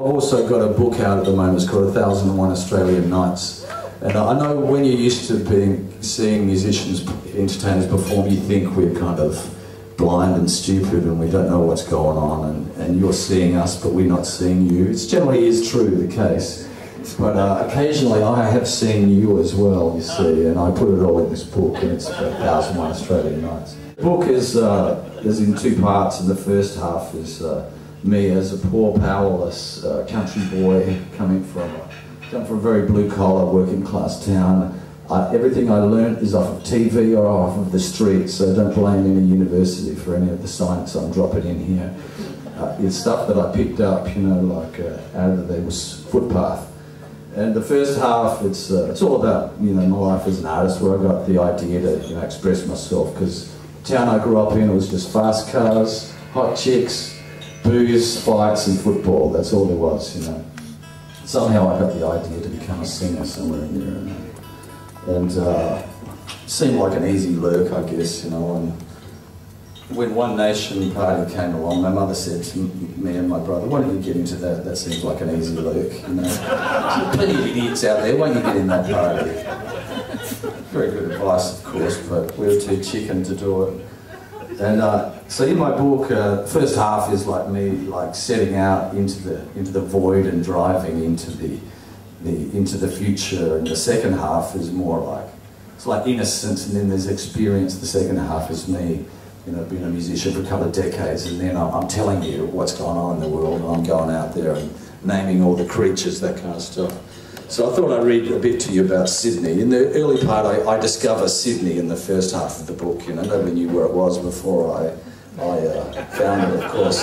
I've also got a book out at the moment. It's called 1001 Australian Nights. And I know when you're used to seeing musicians, entertainers perform, you think we're kind of blind and stupid and we don't know what's going on, and you're seeing us but we're not seeing you. It generally is true, the case. But occasionally I have seen you as well, you see, and I put it all in this book, and it's 1001 Australian Nights. The book is in two parts, and the first half is me as a poor, powerless country boy coming from a very blue-collar, working-class town. Everything I learnt is off of TV or off of the street, so don't blame any university for any of the science I'm dropping in here. It's stuff that I picked up, you know, like out of the footpath. And the first half, it's all about, you know, my life as an artist, where I got the idea to, you know, express myself, because the town I grew up in, it was just fast cars, hot chicks, booze, fights and football. That's all there was, you know. Somehow I got the idea to become a singer somewhere in there, and it seemed like an easy lurk, I guess, you know. And when One Nation party came along, my mother said to me and my brother, "Why don't you get into that? That seems like an easy lurk, you know. There's plenty of idiots out there, why don't you get in that party?" Very good advice, of course, but we were too chicken to do it. And so in my book, first half is like me, like setting out into the void and driving into the future, and the second half is more like, it's like innocence, and then there's experience. The second half is me, you know, being a musician for a couple of decades, and then I'm telling you what's going on in the world, and I'm going out there and naming all the creatures, that kind of stuff. So I thought I'd read a bit to you about Sydney. In the early part, I discover Sydney in the first half of the book. You know, nobody knew where it was before I found it, of course.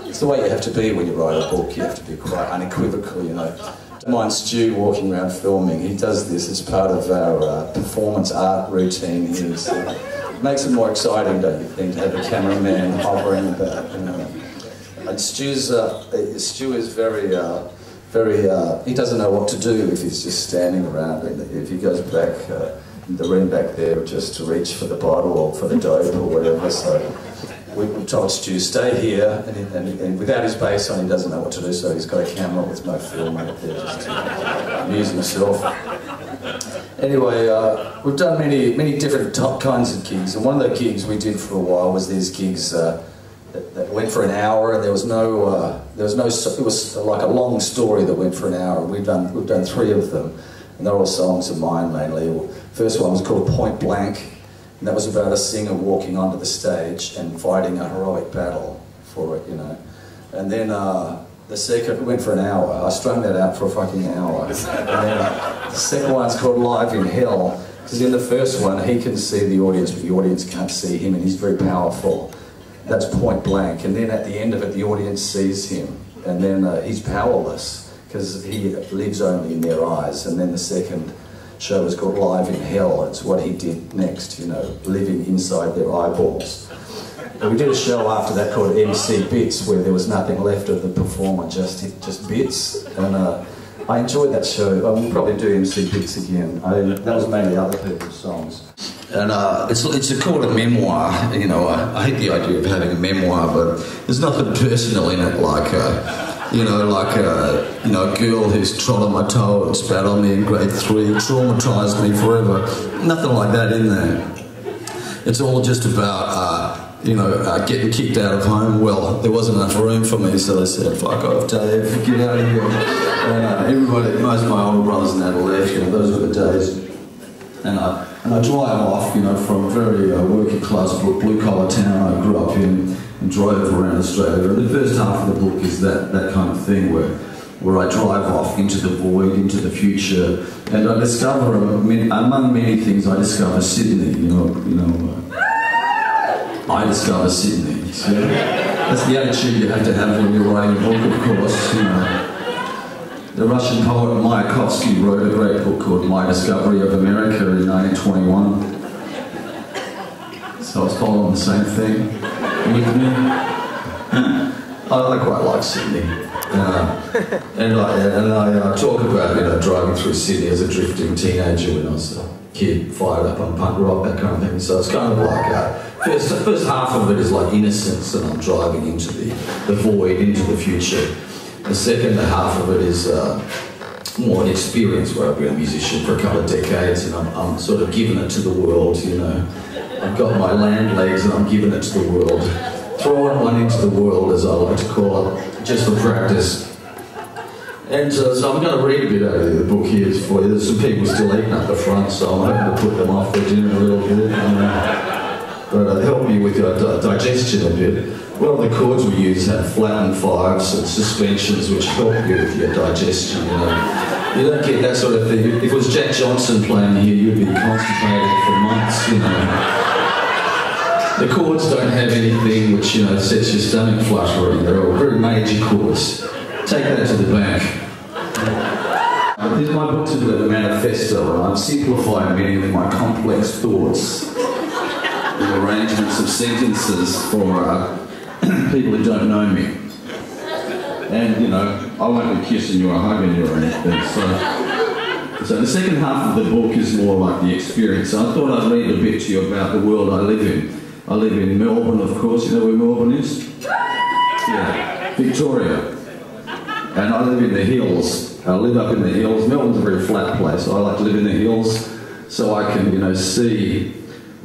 It's the way you have to be when you write a book. You have to be quite unequivocal, you know. Don't mind Stu walking around filming. He does this as part of our performance art routine here. So it makes it more exciting, don't you think, to have a cameraman hovering about, you know. And Stu is very, he doesn't know what to do if he's just standing around. If he goes back in the room back there just to reach for the bottle or for the dope or whatever. So we told Stu, stay here, and without his bass on, he doesn't know what to do, so he's got a camera with no film up there just to amuse himself. Anyway, we've done many different kinds of gigs, and one of the gigs we did for a while was these gigs that went for an hour, and there was no, it was like a long story that went for an hour. We've done 3 of them, and they're all songs of mine mainly. First one was called Point Blank, and that was about a singer walking onto the stage and fighting a heroic battle for it, you know. And then the second went for an hour. I strung that out for a fucking hour. And then the second one's called Live in Hell, because in the first one he can see the audience, but the audience can't see him, and he's very powerful. That's Point Blank. And then at the end of it, the audience sees him, and then he's powerless because he lives only in their eyes. And then the second show was called Live in Hell. It's what he did next, you know, living inside their eyeballs. And we did a show after that called MC Bits, where there was nothing left of the performer, just bits. And I enjoyed that show. We'll probably do MC Bits again. That was mainly other people's songs. And it's called a memoir. You know, I hate the idea of having a memoir, but there's nothing personal in it, like you know, a girl who's trod on my toe and spat on me in grade 3, traumatised me forever. Nothing like that in there. It's all just about getting kicked out of home. Well, there wasn't enough room for me, so they said, "Fuck off, Dave, get out of here." And most of my older brothers and that left. You know, those were the days. And I drive off, you know, from a very working class blue-collar town I grew up in, and drove around Australia. And the first half of the book is that kind of thing where I drive off into the void, into the future, and I discover, among many things, I discover Sydney. I discover Sydney. So that's the attitude you have to have when you're writing a book, of course. You know. The Russian poet Mayakovsky wrote a great book called My Discovery of America in 1921. So I was following the same thing with me. I quite like Sydney. And I talk about, you know, driving through Sydney as a drifting teenager when I was a kid, fired up on punk rock, that kind of thing. So it's kind of like First half of it is like innocence, and I'm driving into the void, into the future. The second half of it is more an experience where I've been a musician for a couple of decades, and I'm sort of giving it to the world, you know. I've got my land legs and I'm giving it to the world. Throwing one into the world, as I like to call it, just for practice. And so I'm going to read a bit out of the book here for you. There's some people still eating up the front, so I'm hoping to put them off their dinner a little bit. But help you with your digestion a bit. Well, the chords we use have flattened fives and suspensions which help you with your digestion, you know. You don't get that sort of thing. If it was Jack Johnson playing here, you'd be constipated for months, you know. The chords don't have anything which, you know, sets your stomach fluttering. They're all very major chords. Take that to the bank. My book's a bit of a manifesto, and I've simplified many of my complex thoughts and arrangements of sentences for people who don't know me. And, you know, I won't be kissing you or hugging you or anything. So the second half of the book is more like the experience. So I thought I'd read a bit to you about the world I live in. I live in Melbourne, of course. You know where Melbourne is? Yeah, Victoria. And I live in the hills. I live up in the hills. Melbourne's a very flat place. I like to live in the hills so I can, you know, see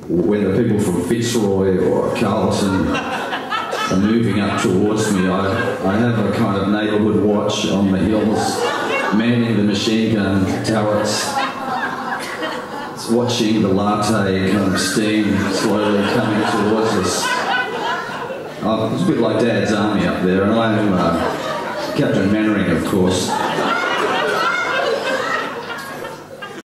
when the people from Fitzroy or Carlton are moving up towards me. I have a kind of neighbourhood watch on the hills, manning the machine gun turrets, watching the latte kind of steam slowly coming towards us. It's a bit like Dad's army up there, and I am Captain Mannering, of course.